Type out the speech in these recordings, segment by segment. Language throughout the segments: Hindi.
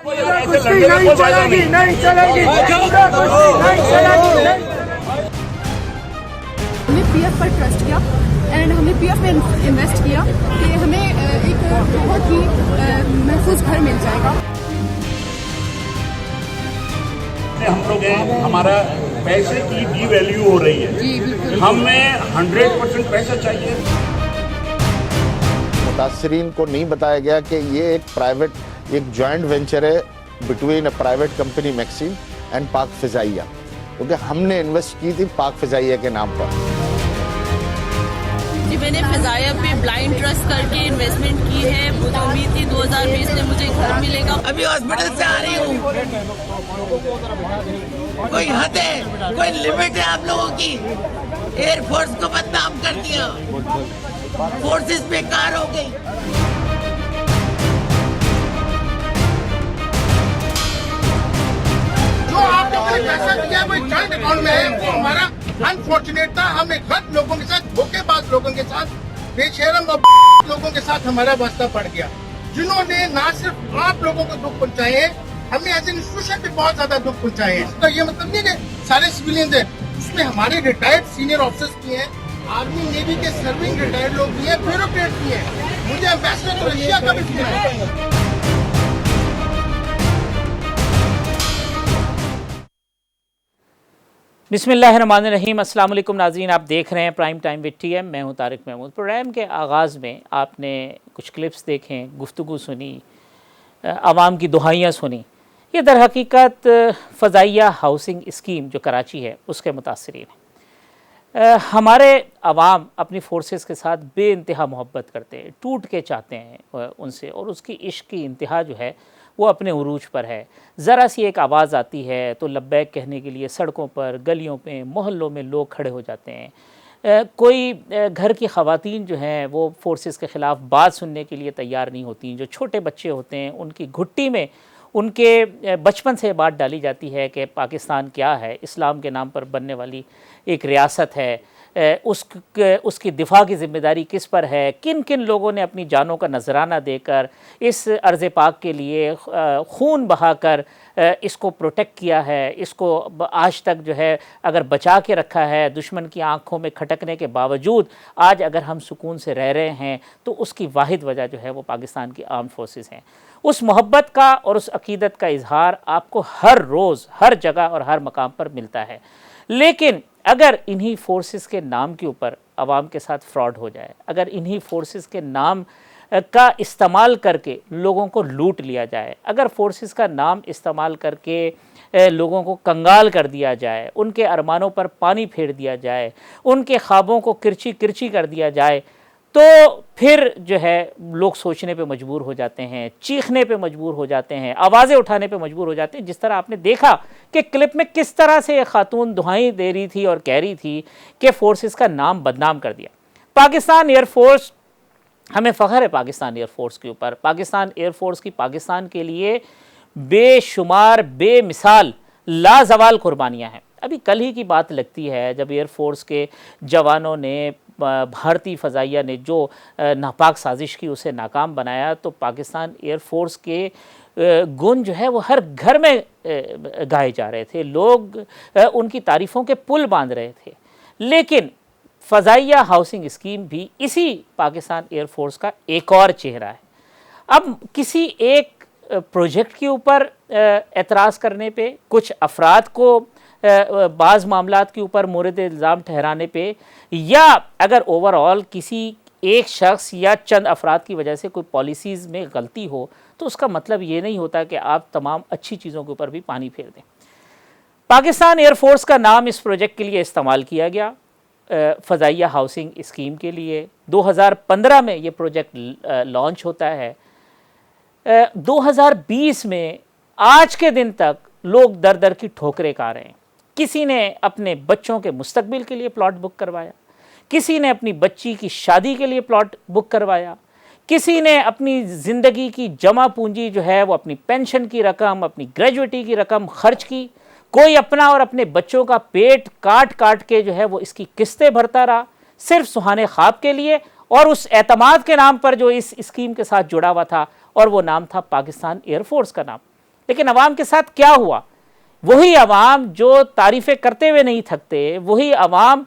नहीं चलेगी, नहीं चलेगी, नहीं चलेगी। हमने पीएफ पर ट्रस्ट किया एंड हमने पीएफ में इन्वेस्ट किया कि हमें एक बहुत ही महफूज घर मिल जाएगा। हम लोग हैं, हमारा पैसे की डी वैल्यू हो रही है जी बिल्कुल। हमें 100% पैसा चाहिए। मुतासरीन को नहीं बताया गया कि ये एक जॉइंट वेंचर है between a private company Maxim and Pak Fizaiya, क्योंकि हमने इन्वेस्ट की थी पाक फिजाइया के नाम पर। जी मैंने फिजाइया पे ब्लाइंड ट्रस्ट करके इन्वेस्टमेंट की है। मुझे उम्मीद थी 2020 में मुझे घर मिलेगा। अभी हॉस्पिटल से आ रही हूँ। कोई हद है, कोई लिमिट है आप लोगों की। एयरफोर्स को बदनाम कर दिया, फोर्सेस बेकार हो गई। जो आप लोगों ने पैसा दिया वो जॉइंट अकाउंट में है, वो हमारा अनफॉर्चुनेट था। हमें गलत लोगों के साथ, धोखेबाज लोगों के साथ, बेशरम लोगों के साथ हमारा वास्ता पड़ गया, जिन्होंने ना सिर्फ आप लोगों को दुख पहुंचाए हैं, हमें एज एन इंस्टीट्यूशन भी बहुत ज्यादा दुख पहुंचाए हैं। इसका ये मतलब नहीं कि सारे सिविलियंस हैं, उसमें हमारे रिटायर्ड सीनियर ऑफिसर्स भी हैं, आर्मी नेवी के सर्विंग रिटायर्ड लोग भी हैं, ब्यूरोक्रेट भी हैं। मुझे एम्बेसडर तो रशिया का भी फोन है। बिस्मिल्लाहिर्रहमानिर्रहीम। अस्सलाम वालेकुम नाज़रीन, आप देख रहे हैं प्राइम टाइम विद टीएम। मैं हूं तारिक महमूद। प्रोग्राम के आगाज़ में आपने कुछ क्लिप्स देखें, गुफ्तगू सुनी, आवाम की दुहाइयाँ सुनी। ये दर हकीकत फ़ज़ाइया हाउसिंग स्कीम जो कराची है उसके मुतासरीन है। हमारे आवाम अपनी फ़ोर्सेस के साथ बेइंतहा मोहब्बत करते हैं, टूट के चाहते हैं उनसे, और उसकी इश्क की इंतहा जो है वो अपने उरूज पर है। ज़रा सी एक आवाज़ आती है तो लब्बैक कहने के लिए सड़कों पर, गलियों में, मोहल्लों में लोग खड़े हो जाते हैं। कोई घर की ख़वातीन जो हैं वो फ़ोर्सेस के ख़िलाफ़ बात सुनने के लिए तैयार नहीं होती। जो छोटे बच्चे होते हैं उनकी घुट्टी में उनके बचपन से बात डाली जाती है कि पाकिस्तान क्या है, इस्लाम के नाम पर बनने वाली एक रियासत है, उसकी दिफा की ज़िम्मेदारी किस पर है, किन किन लोगों ने अपनी जानों का नजराना देकर इस अर्ज़ पाक के लिए खून बहाकर इसको प्रोटेक्ट किया है, इसको आज तक जो है अगर बचा के रखा है। दुश्मन की आंखों में खटकने के बावजूद आज अगर हम सुकून से रह रहे हैं तो उसकी वाहिद वजह जो है वो पाकिस्तान की आर्म्ड फोर्सेस हैं। उस मोहब्बत का और उस अकीदत का इजहार आपको हर रोज़, हर जगह और हर मकाम पर मिलता है। लेकिन अगर इन्हीं फोर्सेस के नाम के ऊपर आवाम के साथ फ्रॉड हो जाए, अगर इन्हीं फोर्सेस के नाम का इस्तेमाल करके लोगों को लूट लिया जाए, अगर फोर्सेस का नाम इस्तेमाल करके लोगों को कंगाल कर दिया जाए, उनके अरमानों पर पानी फेर दिया जाए, उनके ख्वाबों को किरची किरची कर दिया जाए, तो फिर जो है लोग सोचने पे मजबूर हो जाते हैं, चीखने पे मजबूर हो जाते हैं, आवाज़ें उठाने पे मजबूर हो जाते हैं। जिस तरह आपने देखा कि क्लिप में किस तरह से एक खातून दुहाई दे रही थी और कह रही थी कि फ़ोर्सेस का नाम बदनाम कर दिया। पाकिस्तान एयरफोर्स, हमें फ़ख्र है पाकिस्तान एयरफोर्स के ऊपर। पाकिस्तान एयरफोर्स की पाकिस्तान के लिए बेशुमार, बेमिसाल, लाजवाल कुर्बानियाँ हैं। अभी कल ही की बात लगती है जब एयरफोर्स के जवानों ने, भारतीय फ़ज़ाइया ने जो नापाक साजिश की उसे नाकाम बनाया, तो पाकिस्तान एयरफोर्स के गुण जो है वो हर घर में गाए जा रहे थे। लोग उनकी तारीफ़ों के पुल बांध रहे थे। लेकिन फ़ज़ाइया हाउसिंग स्कीम भी इसी पाकिस्तान एयरफोर्स का एक और चेहरा है। अब किसी एक प्रोजेक्ट के ऊपर एतराज़ करने पे, कुछ अफराद को बाज़ मामलात के ऊपर मोरद इल्ज़ाम ठहराने पे, या अगर ओवरऑल किसी एक शख्स या चंद अफराद की वजह से कोई पॉलिसीज़ में गलती हो, तो उसका मतलब ये नहीं होता कि आप तमाम अच्छी चीज़ों के ऊपर भी पानी फेर दें। पाकिस्तान एयरफोर्स का नाम इस प्रोजेक्ट के लिए इस्तेमाल किया गया, फ़ज़ाइया हाउसिंग स्कीम के लिए। 2015 में ये प्रोजेक्ट लॉन्च होता है। 2020 में आज के दिन तक लोग दर दर की ठोकरें खा रहे हैं। किसी ने अपने बच्चों के मुस्तकबिल के लिए प्लॉट बुक करवाया, किसी ने अपनी बच्ची की शादी के लिए प्लॉट बुक करवाया, किसी ने अपनी ज़िंदगी की जमा पूंजी जो है वो अपनी पेंशन की रकम, अपनी ग्रेजुएटी की रकम खर्च की। कोई अपना और अपने बच्चों का पेट काट काट के जो है वो इसकी किस्तें भरता रहा, सिर्फ सुहाने ख्वाब के लिए, और उस एतमाद के नाम पर जो इस स्कीम के साथ जुड़ा हुआ था, और वो नाम था पाकिस्तान एयरफोर्स का नाम। लेकिन अवाम के साथ क्या हुआ? वही अवाम जो तारीफ़ें करते हुए नहीं थकते, वही अवाम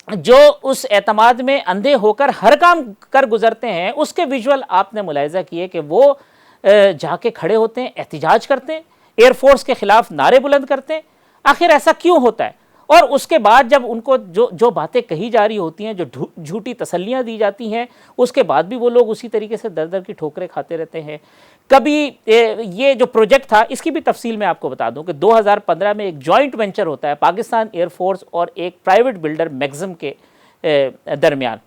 जो उस एतमाद में अंधे होकर हर काम कर गुजरते हैं, उसके विजुअल आपने मुलाहिजा किए कि वो जाके खड़े होते हैं, एहतिजाज करते हैं, एयरफोर्स के ख़िलाफ़ नारे बुलंद करते हैं। आखिर ऐसा क्यों होता है? और उसके बाद जब उनको जो बातें कही जा रही होती हैं, जो झूठी तसल्लियाँ दी जाती हैं, उसके बाद भी वो लोग उसी तरीके से दर दर की ठोकरें खाते रहते हैं। कभी ये जो प्रोजेक्ट था, इसकी भी तफसील मैं आपको बता दूं कि 2015 में एक जॉइंट वेंचर होता है पाकिस्तान एयरफोर्स और एक प्राइवेट बिल्डर मैक्सिम के दरमियान,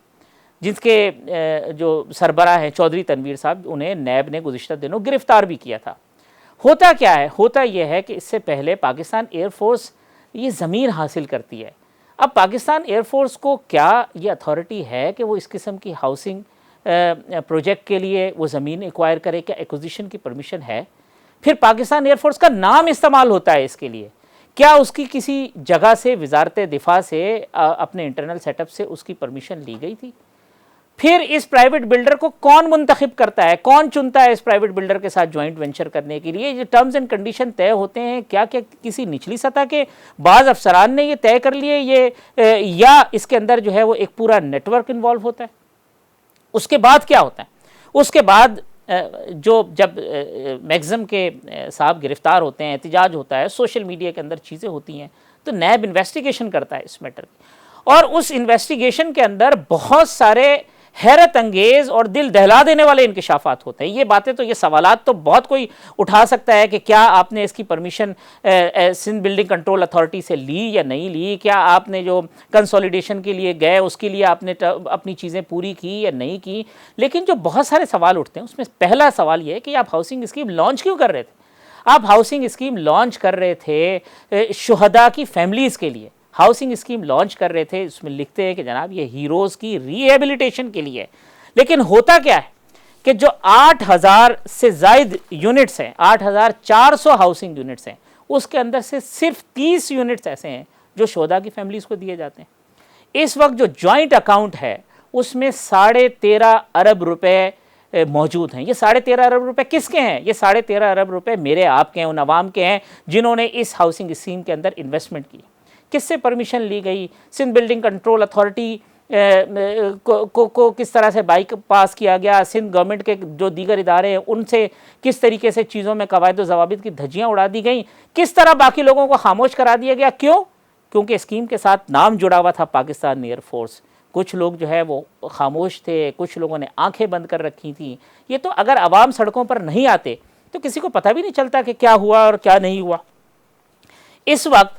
जिसके जो सरबराह हैं चौधरी तनवीर साहब, उन्हें नैब ने गुज़िश्ता दिनों गिरफ़्तार भी किया था। होता क्या है? होता यह है कि इससे पहले पाकिस्तान एयरफोर्स ये ज़मीन हासिल करती है। अब पाकिस्तान एयरफोर्स को क्या ये अथॉरिटी है कि वो इस किस्म की हाउसिंग प्रोजेक्ट के लिए वो ज़मीन एक्वायर करे? क्या एक्विजिशन की परमिशन है? फिर पाकिस्तान एयरफोर्स का नाम इस्तेमाल होता है इसके लिए, क्या उसकी किसी जगह से वजारत दिफा से अपने इंटरनल सेटअप से उसकी परमिशन ली गई थी? फिर इस प्राइवेट बिल्डर को कौन मुंतखब करता है, कौन चुनता है इस प्राइवेट बिल्डर के साथ ज्वाइंट वेंचर करने के लिए? ये टर्म्स एंड कंडीशन तय होते हैं, क्या क्या किसी निचली सतह के बाज़ अफसरान ने ये तय कर लिए ये, या इसके अंदर जो है वो एक पूरा नेटवर्क इन्वॉल्व होता है? उसके बाद क्या होता है? उसके बाद जब मैक्सिम के साहब गिरफ्तार होते हैं, एहतिजाज होता है, सोशल मीडिया के अंदर चीज़ें होती हैं, तो नैब इन्वेस्टिगेशन करता है इस मैटर की, और उस इन्वेस्टिगेशन के अंदर बहुत सारे हैरत अंगेज़ और दिल दहला देने वाले इंकशाफात होते हैं। ये बातें तो, ये सवालात तो बहुत कोई उठा सकता है कि क्या आपने इसकी permission Sindh building control authority से ली या नहीं ली, क्या आपने जो कंसोलिडेशन के लिए गए उसके लिए आपने अपनी चीज़ें पूरी की या नहीं की। लेकिन जो बहुत सारे सवाल उठते हैं, उसमें पहला सवाल ये है कि आप हाउसिंग स्कीम लॉन्च क्यों कर रहे थे? आप हाउसिंग स्कीम लॉन्च कर रहे थे शुहदा की फैमिलीज़ के लिए, हाउसिंग स्कीम लॉन्च कर रहे थे, उसमें लिखते हैं कि जनाब ये हीरोज़ की रिहेबिलिटेशन के लिए। लेकिन होता क्या है कि जो 8000 से ज़ायद यूनिट्स हैं, 8400 हाउसिंग यूनिट्स हैं, उसके अंदर से सिर्फ 30 यूनिट्स ऐसे हैं जो शोधा की फैमिलीज़ को दिए जाते हैं। इस वक्त जो जॉइंट अकाउंट है उसमें 13.5 अरब रुपए मौजूद हैं। ये 13.5 अरब रुपए किसके हैं? ये 13.5 अरब रुपए मेरे आपके हैं, उन अवाम के हैं जिन्होंने इस हाउसिंग स्कीम के अंदर इन्वेस्टमेंट की। किससे परमिशन ली गई? सिंध बिल्डिंग कंट्रोल अथॉरिटी को किस तरह से बाइक पास किया गया? सिंध गवर्नमेंट के जो दीगर इदारे हैं उनसे किस तरीके से चीज़ों में कवायद व ज़वाबित की धज्जियाँ उड़ा दी गई? किस तरह बाकी लोगों को खामोश करा दिया गया? क्यों? क्योंकि स्कीम के साथ नाम जुड़ा हुआ था पाकिस्तान एयरफोर्स। कुछ लोग जो है वो खामोश थे, कुछ लोगों ने आंखें बंद कर रखी थी। ये तो अगर आवाम सड़कों पर नहीं आते तो किसी को पता भी नहीं चलता कि क्या हुआ और क्या नहीं हुआ। इस वक्त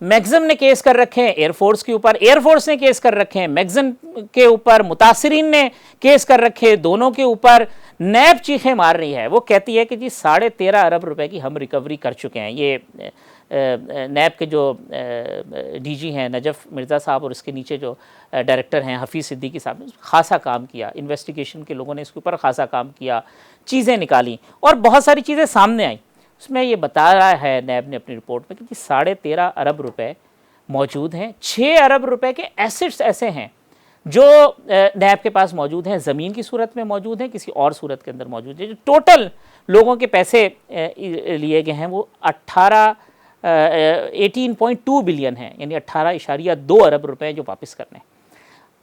मैक्सिम ने केस कर रखे हैं एयरफोर्स के ऊपर, एयरफोर्स ने केस कर रखे हैं मैक्सिम के ऊपर, मुतासिरीन ने केस कर रखे हैं दोनों के ऊपर। नैब चीखें मार रही है, वो कहती है कि जी 13.5 अरब रुपए की हम रिकवरी कर चुके हैं। ये नैब के जो डीजी हैं नजफ मिर्ज़ा साहब और उसके नीचे जो डायरेक्टर हैं हफीज़ सिद्दीकी साहब ने खासा काम किया, इन्वेस्टिगेशन के लोगों ने इसके ऊपर खासा काम किया, चीज़ें निकाली और बहुत सारी चीज़ें सामने आई। उसमें ये बता रहा है नैब ने अपनी रिपोर्ट में कि 13.5 अरब रुपए मौजूद हैं। 6 अरब रुपए के एसेट्स ऐसे हैं जो नैब के पास मौजूद हैं, ज़मीन की सूरत में मौजूद हैं, किसी और सूरत के अंदर मौजूद है। जो टोटल लोगों के पैसे लिए गए हैं वो 18.2 बिलियन हैं, यानी 18.2 अरब रुपए जो वापस करने।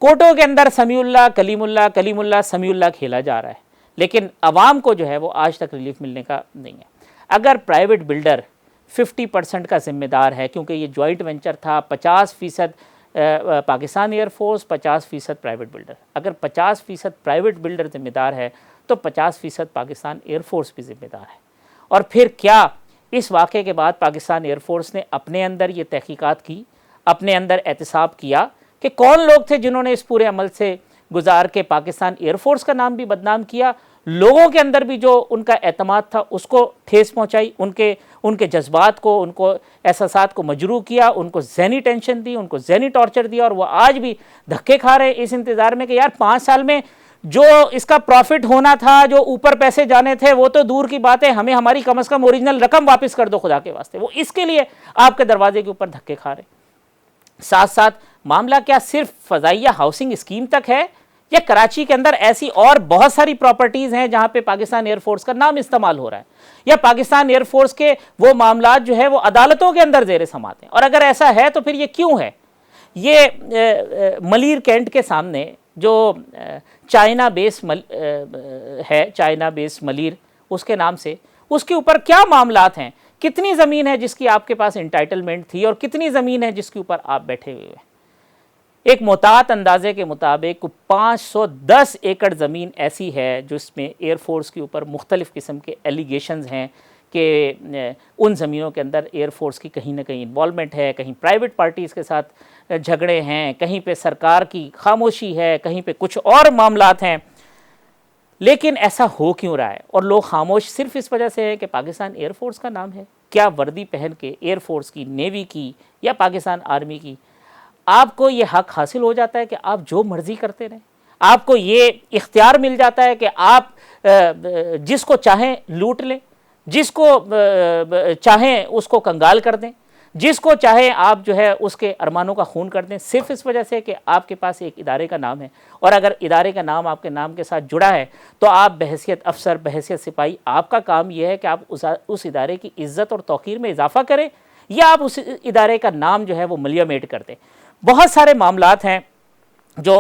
कोर्टों के अंदर समीउल्लाह कलीमुल्लाह समीउल्लाह खेला जा रहा है, लेकिन आवाम को जो है वो आज तक रिलीफ मिलने का नहीं है। अगर प्राइवेट बिल्डर 50% का जिम्मेदार है, क्योंकि ये जॉइंट वेंचर था, 50% पाकिस्तान एयरफोर्स, 50% प्राइवेट बिल्डर, अगर 50% प्राइवेट बिल्डर जिम्मेदार है तो 50% पाकिस्तान एयरफोर्स भी जिम्मेदार है। और फिर क्या इस वाक़े के बाद पाकिस्तान एयरफोर्स ने अपने अंदर ये तहकीकात की, अपने अंदर एहतिसाब किया कि कौन लोग थे जिन्होंने इस पूरे अमल से गुजार के पाकिस्तान एयरफोर्स का नाम भी बदनाम किया, लोगों के अंदर भी जो उनका एतमाद था उसको ठेस पहुंचाई, उनके जज्बात को, उनको एहसासात को मजरूह किया, उनको ज़हनी टेंशन दी, उनको ज़हनी टॉर्चर दिया। और वो आज भी धक्के खा रहे इस इंतज़ार में कि यार 5 साल में जो इसका प्रॉफिट होना था, जो ऊपर पैसे जाने थे, वो तो दूर की बात है, हमें हमारी कम अज़ कम ओरिजिनल रकम वापस कर दो खुदा के वास्ते। वो इसके लिए आपके दरवाजे के ऊपर धक्के खा रहे। साथ साथ मामला क्या सिर्फ फ़ज़ाइया हाउसिंग स्कीम तक है या कराची के अंदर ऐसी और बहुत सारी प्रॉपर्टीज़ हैं जहां पे पाकिस्तान एयरफोर्स का नाम इस्तेमाल हो रहा है, या पाकिस्तान एयरफोर्स के वो मामलात जो है वो अदालतों के अंदर ज़ेर समात हैं। और अगर ऐसा है तो फिर ये क्यों है? ये मलीर कैंट के सामने जो चाइना बेस है, चाइना बेस मलीर उसके नाम से, उसके ऊपर क्या मामलात हैं? कितनी ज़मीन है जिसकी आपके पास इंटाइटलमेंट थी और कितनी ज़मीन है जिसके ऊपर आप बैठे हुए हैं? एक मोहतात अंदाजे के मुताबिक 510 एकड़ ज़मीन ऐसी है जिसमें एयरफोर्स के ऊपर मुख्तलिफ़ किस्म के एलिगेशंस हैं कि उन ज़मीनों के अंदर एयरफोर्स की कहीं ना कहीं इन्वॉल्वमेंट है, कहीं प्राइवेट पार्टीज़ के साथ झगड़े हैं, कहीं पे सरकार की खामोशी है, कहीं पे कुछ और मामलात हैं। लेकिन ऐसा हो क्यों रहा है? और लोग खामोश सिर्फ इस वजह से है कि पाकिस्तान एयरफोर्स का नाम है। क्या वर्दी पहन के एयरफोर्स की, नेवी की या पाकिस्तान आर्मी की आपको ये हक हासिल हो जाता है कि आप जो मर्ज़ी करते रहें? आपको ये इख्तियार मिल जाता है कि आप जिसको चाहें लूट लें, जिसको चाहें उसको कंगाल कर दें, जिसको चाहे आप जो है उसके अरमानों का खून कर दें, सिर्फ इस वजह से कि आपके पास एक इदारे का नाम है। और अगर इदारे का नाम आपके नाम के साथ जुड़ा है तो आप बहैसियत अफसर, बहैसियत सिपाही, आपका काम यह है कि आप उस इदारे की इज़्ज़त और तौक़ीर में इजाफ़ा करें या आप उस इदारे का नाम जो है वो मलियामेट कर दें। बहुत सारे मामलात हैं जो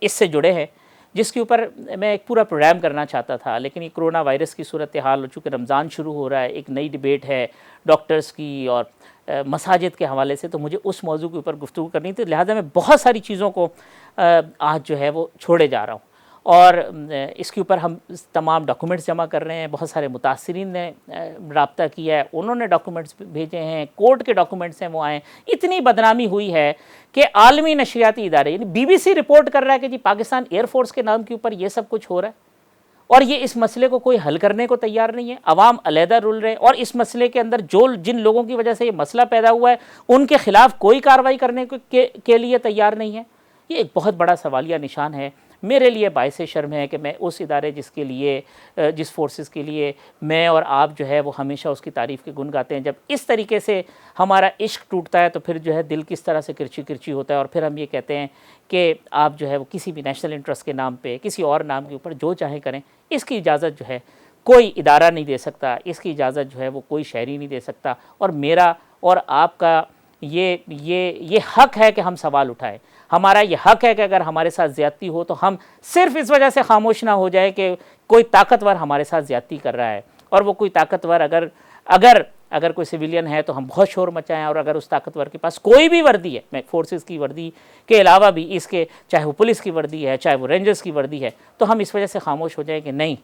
इससे जुड़े हैं, जिसके ऊपर मैं एक पूरा प्रोग्राम करना चाहता था, लेकिन ये कोरोना वायरस की सूरत हाल, चूँकि रमज़ान शुरू हो रहा है, एक नई डिबेट है डॉक्टर्स की और मसाजिद के हवाले से, तो मुझे उस मौजू के ऊपर गुफ्तगू करनी थी। लिहाजा मैं बहुत सारी चीज़ों को आज जो है वो छोड़े जा रहा हूँ और इसके ऊपर हम तमाम डॉक्यूमेंट्स जमा कर रहे हैं। बहुत सारे मुतासिरीन ने रब्ता किया है, उन्होंने डॉक्यूमेंट्स भेजे हैं, कोर्ट के डॉक्यूमेंट्स हैं वो आए। इतनी बदनामी हुई है कि आलमी नशरियाती इदारे यानी BBC रिपोर्ट कर रहा है कि जी पाकिस्तान एयरफोर्स के नाम के ऊपर ये सब कुछ हो रहा है और ये इस मसले को कोई हल करने को तैयार नहीं है। अवाम अलहदा रुल रहे हैं और इस मसले के अंदर जिन लोगों की वजह से ये मसला पैदा हुआ है उनके ख़िलाफ़ कोई कार्रवाई करने के लिए तैयार नहीं है। ये एक बहुत बड़ा सवालिया निशान है। मेरे लिए बाइसे शर्म है कि मैं उस इदारे जिस फोर्सेस के लिए मैं और आप जो है वो हमेशा उसकी तारीफ़ के गुण गाते हैं, जब इस तरीके से हमारा इश्क टूटता है तो फिर जो है दिल किस तरह से किरची किरची होता है और फिर हम ये कहते हैं कि आप जो है वो किसी भी नेशनल इंटरेस्ट के नाम पे, किसी और नाम के ऊपर जो चाहे करें। इसकी इजाज़त जो है कोई इदारा नहीं दे सकता, इसकी इजाज़त जो है वो कोई शहरी नहीं दे सकता। और मेरा और आपका ये हक़ है कि हम सवाल उठाएं। हमारा ये हक़ है कि अगर हमारे साथ ज़्यादती हो तो हम सिर्फ इस वजह से खामोश ना हो जाए कि कोई ताकतवर हमारे साथ ज़्यादती कर रहा है, और वो कोई ताकतवर अगर कोई सिविलियन है तो हम बहुत शोर मचाएं, और अगर उस ताकतवर के पास कोई भी वर्दी है, मैं फोर्सेस की वर्दी के अलावा भी इसके, चाहे वो पुलिस की वर्दी है, चाहे वो रेंजर्स की वर्दी है, तो हम इस वजह से खामोश हो जाए कि नहीं,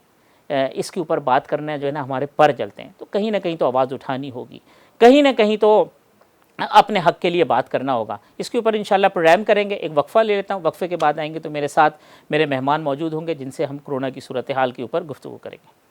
इसके ऊपर बात करना जो है ना हमारे पर जलते हैं। तो कहीं ना कहीं तो आवाज़ उठानी होगी, कहीं ना कहीं तो अपने हक़ के लिए बात करना होगा। इसके ऊपर इंशाल्लाह प्रोग्राम करेंगे। एक वक्फ़ा ले लेता हूँ, वक्फ़े के बाद आएंगे तो मेरे साथ मेरे मेहमान मौजूद होंगे जिनसे हम कोरोना की सूरत हाल के ऊपर गुफ्तगू करेंगे।